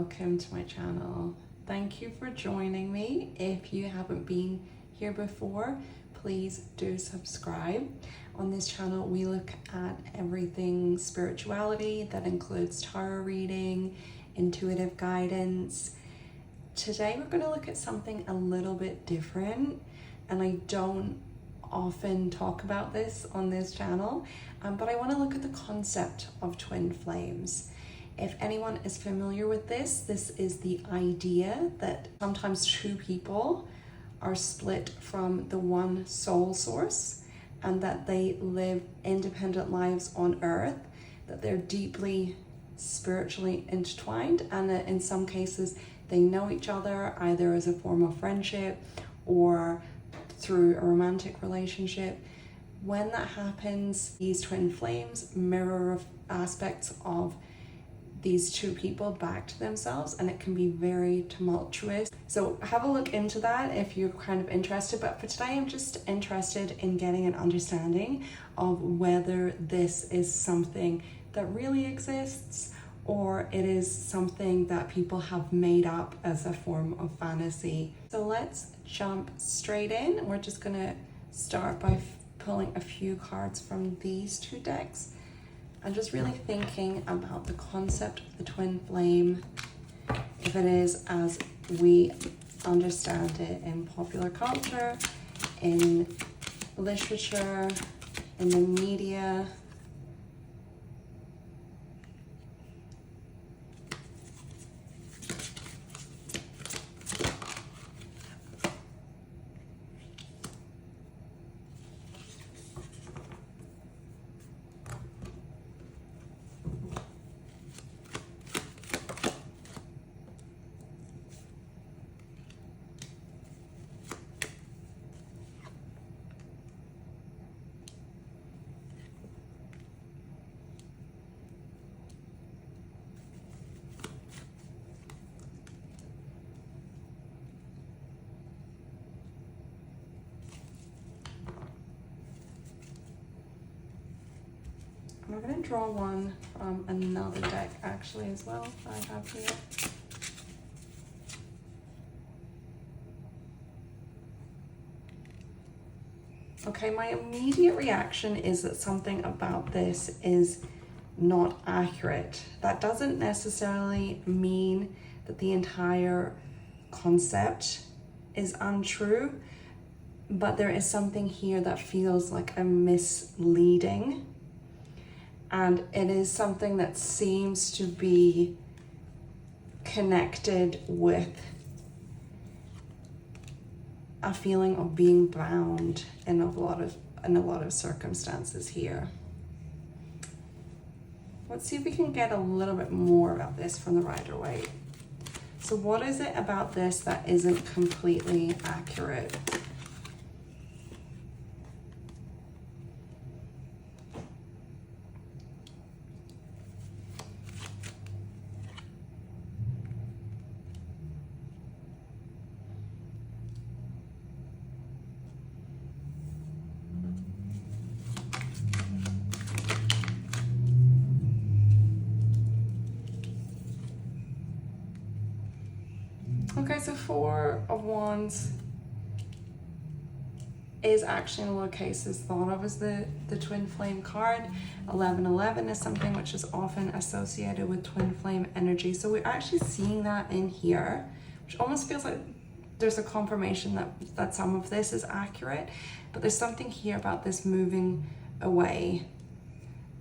welcome to my channel. Thank you for joining me. If you haven't been here before, please do subscribe. On this channel, we look at everything spirituality. That includes tarot reading, intuitive guidance. Today, we're going to look at something a little bit different, and I don't often talk about this on this channel, but I want to look at the concept of twin flames. If anyone is familiar with this is the idea that sometimes two people are split from the one soul source and that they live independent lives on earth, that they're deeply spiritually intertwined, and that in some cases they know each other either as a form of friendship or through a romantic relationship. When that happens, these twin flames mirror aspects of these two people back to themselves, and it can be very tumultuous. So have a look into that if you're kind of interested, but for today I'm just interested in getting an understanding of whether this is something that really exists or it is something that people have made up as a form of fantasy. So let's jump straight in. We're just gonna start by pulling a few cards from these two decks and just really thinking about the concept of the twin flame, if it is as we understand it in popular culture, in literature, in the media. I'm going to draw one from another deck actually as well that I have here. Okay, my immediate reaction is that something about this is not accurate. That doesn't necessarily mean that the entire concept is untrue, but there is something here that feels like a misleading. And it is something that seems to be connected with a feeling of being bound in a lot of circumstances here. Let's see if we can get a little bit more about this from the Rider-Waite. So what is it about this that isn't completely accurate? Okay, so Four of Wands is actually in a lot of cases thought of as the twin flame card. 1111 is something which is often associated with twin flame energy. So we're actually seeing that in here, which almost feels like there's a confirmation that some of this is accurate, but there's something here about this moving away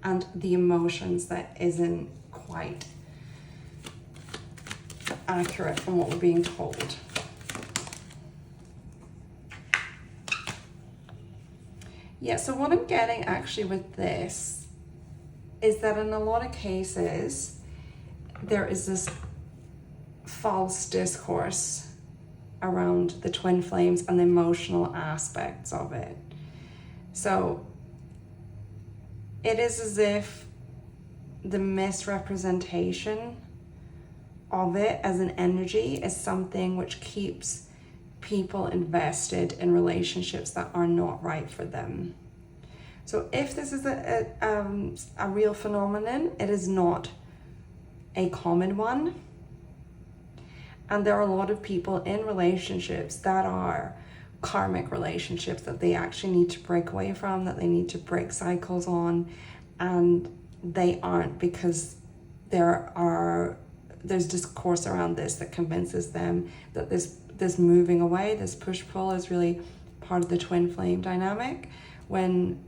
and the emotions that isn't quite accurate from what we're being told. Yeah, so what I'm getting actually with this is that in a lot of cases, there is this false discourse around the twin flames and the emotional aspects of it. So it is as if the misrepresentation of it as an energy is something which keeps people invested in relationships that are not right for them. So if this is a real phenomenon, it is not a common one. And there are a lot of people in relationships that are karmic relationships that they actually need to break away from, that they need to break cycles on, and they aren't, because there's discourse around this that convinces them that this moving away, this push-pull, is really part of the twin flame dynamic. When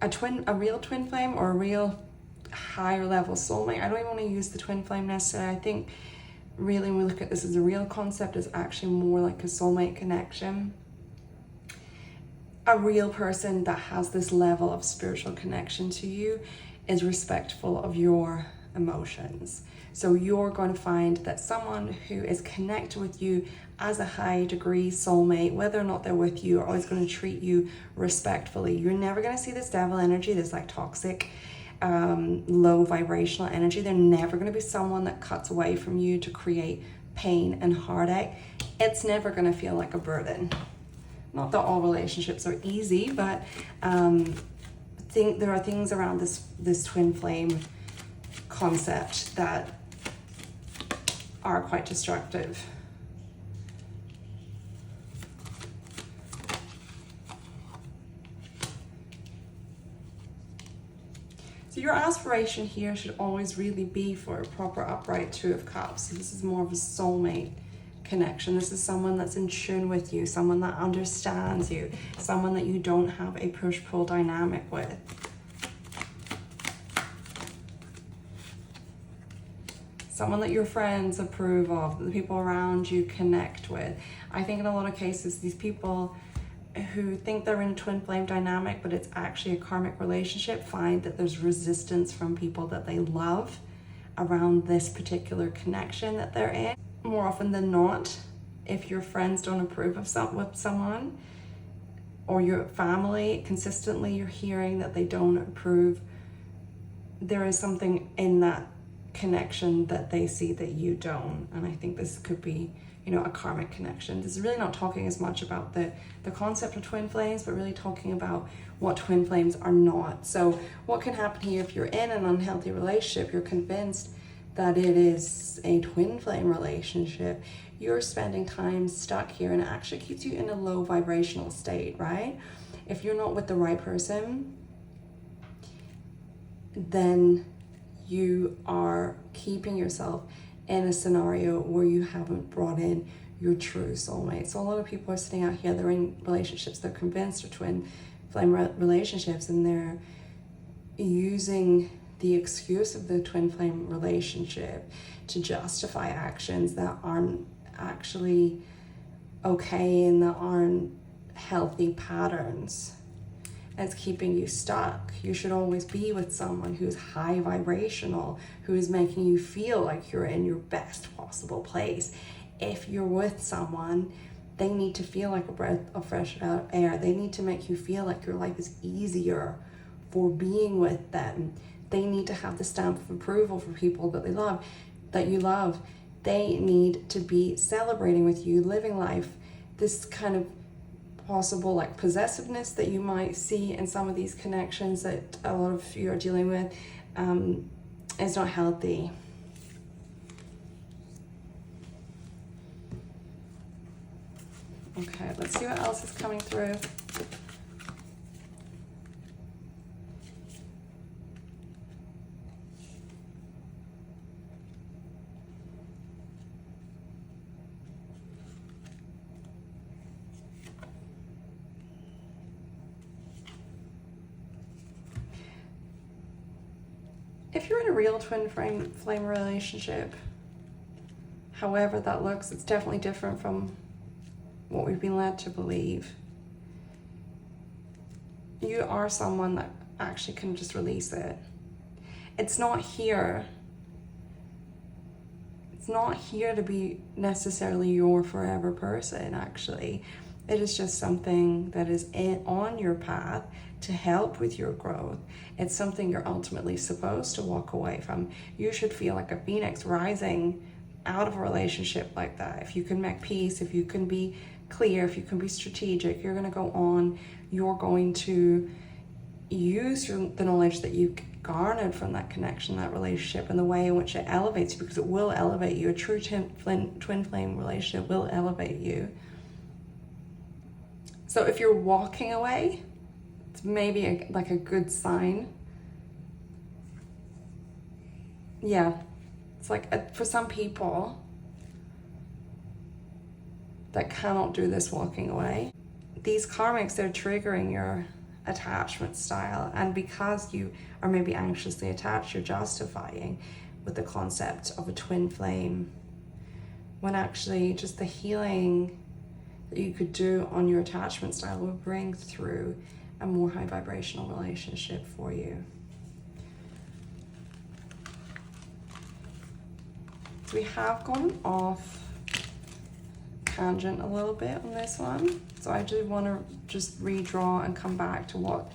a real twin flame, or a real higher level soulmate, I don't even want to use the twin flame necessarily. I think really when we look at this as a real concept, is actually more like a soulmate connection. A real person that has this level of spiritual connection to you is respectful of your emotions. So you're going to find that someone who is connected with you as a high degree soulmate, whether or not they're with you, are always going to treat you respectfully. You're never going to see this devil energy, this like toxic, low vibrational energy. They're never going to be someone that cuts away from you to create pain and heartache. It's never going to feel like a burden. Not that all relationships are easy, but there are things around this twin flame concept that are quite destructive. So your aspiration here should always really be for a proper upright Two of Cups. So this is more of a soulmate connection. This is someone that's in tune with you, someone that understands you, someone that you don't have a push-pull dynamic with. Someone that your friends approve of, that the people around you connect with. I think in a lot of cases, these people who think they're in a twin flame dynamic, but it's actually a karmic relationship, find that there's resistance from people that they love around this particular connection that they're in. More often than not, if your friends don't approve of someone, or your family, consistently you're hearing that they don't approve, there is something in that connection that they see that you don't. And I think this could be, you know, a karmic connection. This is really not talking as much about the concept of twin flames, but really talking about what twin flames are not. So what can happen here if you're in an unhealthy relationship, you're convinced that it is a twin flame relationship, you're spending time stuck here, and it actually keeps you in a low vibrational state, right? If you're not with the right person, then you are keeping yourself in a scenario where you haven't brought in your true soulmate. So a lot of people are sitting out here, they're in relationships, they're convinced they're twin flame relationships, and they're using the excuse of the twin flame relationship to justify actions that aren't actually okay and that aren't healthy patterns. It's keeping you stuck. You should always be with someone who's high vibrational, who is making you feel like you're in your best possible place. If you're with someone, they need to feel like a breath of fresh air. They need to make you feel like your life is easier for being with them. They need to have the stamp of approval for people that you love. They need to be celebrating with you, living life. This kind of possible like possessiveness that you might see in some of these connections that a lot of you are dealing with is not healthy. Okay, let's see what else is coming through. If you're in a real twin flame relationship, however that looks, it's definitely different from what we've been led to believe. You are someone that actually can just release it. It's not here to be necessarily your forever person, actually. It is just something that is on your path to help with your growth. It's something you're ultimately supposed to walk away from. You should feel like a phoenix rising out of a relationship like that. If you can make peace, if you can be clear, if you can be strategic, you're going to go on. You're going to use the knowledge that you garnered from that connection, that relationship, and the way in which it elevates you, because it will elevate you. A true twin flame relationship will elevate you. So if you're walking away, it's maybe like a good sign. Yeah, it's like for some people that cannot do this walking away, these karmics, they're triggering your attachment style, and because you are maybe anxiously attached, you're justifying with the concept of a twin flame, when actually just the healing that you could do on your attachment style will bring through a more high vibrational relationship for you. So we have gone off tangent a little bit on this one, so I do want to just redraw and come back to what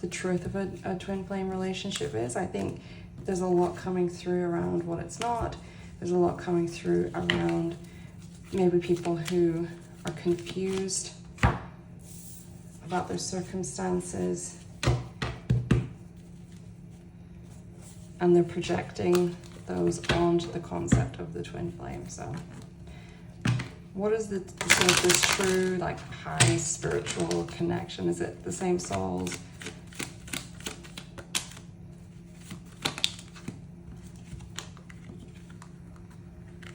the truth of a twin flame relationship is. I think there's a lot coming through around what it's not. There's a lot coming through around maybe people who are confused about their circumstances and they're projecting those onto the concept of the twin flame. So what is the sort of this true, like, high spiritual connection? Is it the same souls?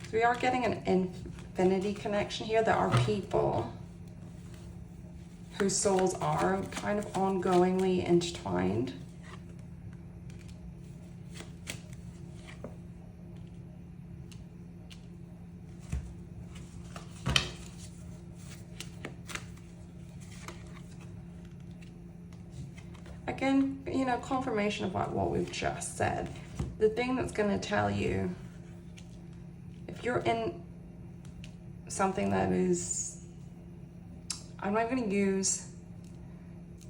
So we are getting an infinity connection here. There are people whose souls are kind of ongoingly intertwined. Again, you know, confirmation of what we've just said. The thing that's going to tell you, if you're in something that is, I'm not going to use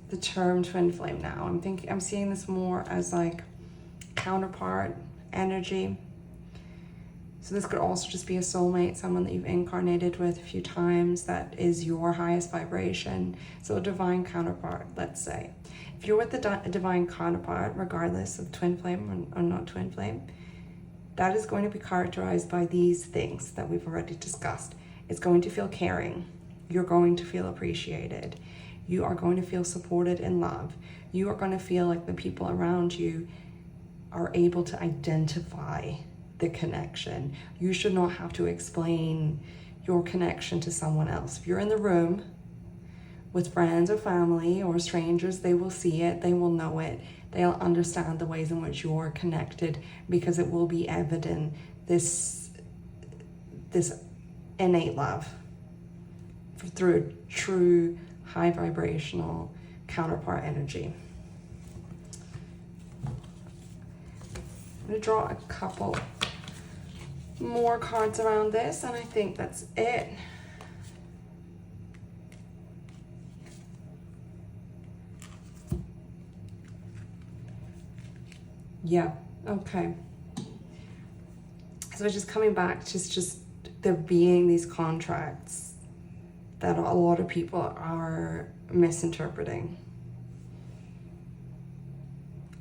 the term twin flame now. I'm seeing this more as like counterpart energy. So this could also just be a soulmate, someone that you've incarnated with a few times that is your highest vibration. So a divine counterpart, let's say. If you're with a divine counterpart, regardless of twin flame or not twin flame, that is going to be characterized by these things that we've already discussed. It's going to feel caring. You're going to feel appreciated. You are going to feel supported and loved. You are going to feel like the people around you are able to identify the connection. You should not have to explain your connection to someone else. If you're in the room with friends or family or strangers, they will see it, they will know it, they'll understand the ways in which you're connected, because it will be evident, this innate love through a true high vibrational counterpart energy. I'm going to draw a couple more cards around this, and I think that's it. Yeah, okay. So just coming back to just there being these contracts that a lot of people are misinterpreting.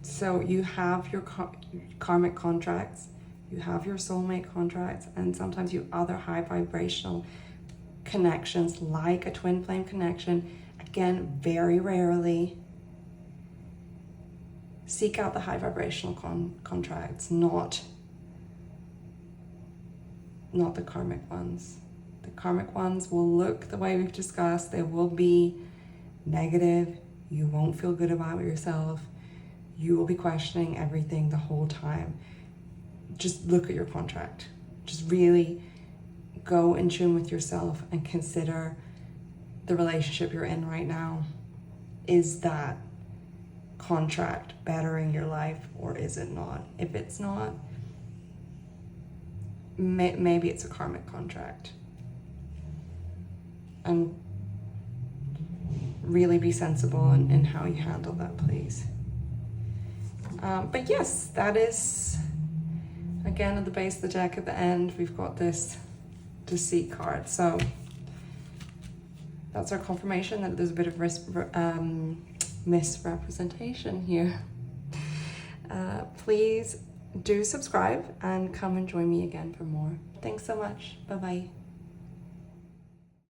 So you have your karmic contracts, you have your soulmate contracts, and sometimes you other high vibrational connections like a twin flame connection. Again, very rarely. Seek out the high vibrational contracts, not the karmic ones. The karmic ones will look the way we've discussed. They will be negative. You won't feel good about yourself. You will be questioning everything the whole time. Just look at your contract. Just really go in tune with yourself and consider the relationship you're in right now. Is that contract bettering your life, or is it not? If it's not, maybe it's a karmic contract. And really be sensible in how you handle that, please. But yes, that is, again, at the base of the deck at the end, we've got this Deceit card. So that's our confirmation that there's a bit of misrepresentation here. Please do subscribe and come and join me again for more. Thanks so much. Bye bye.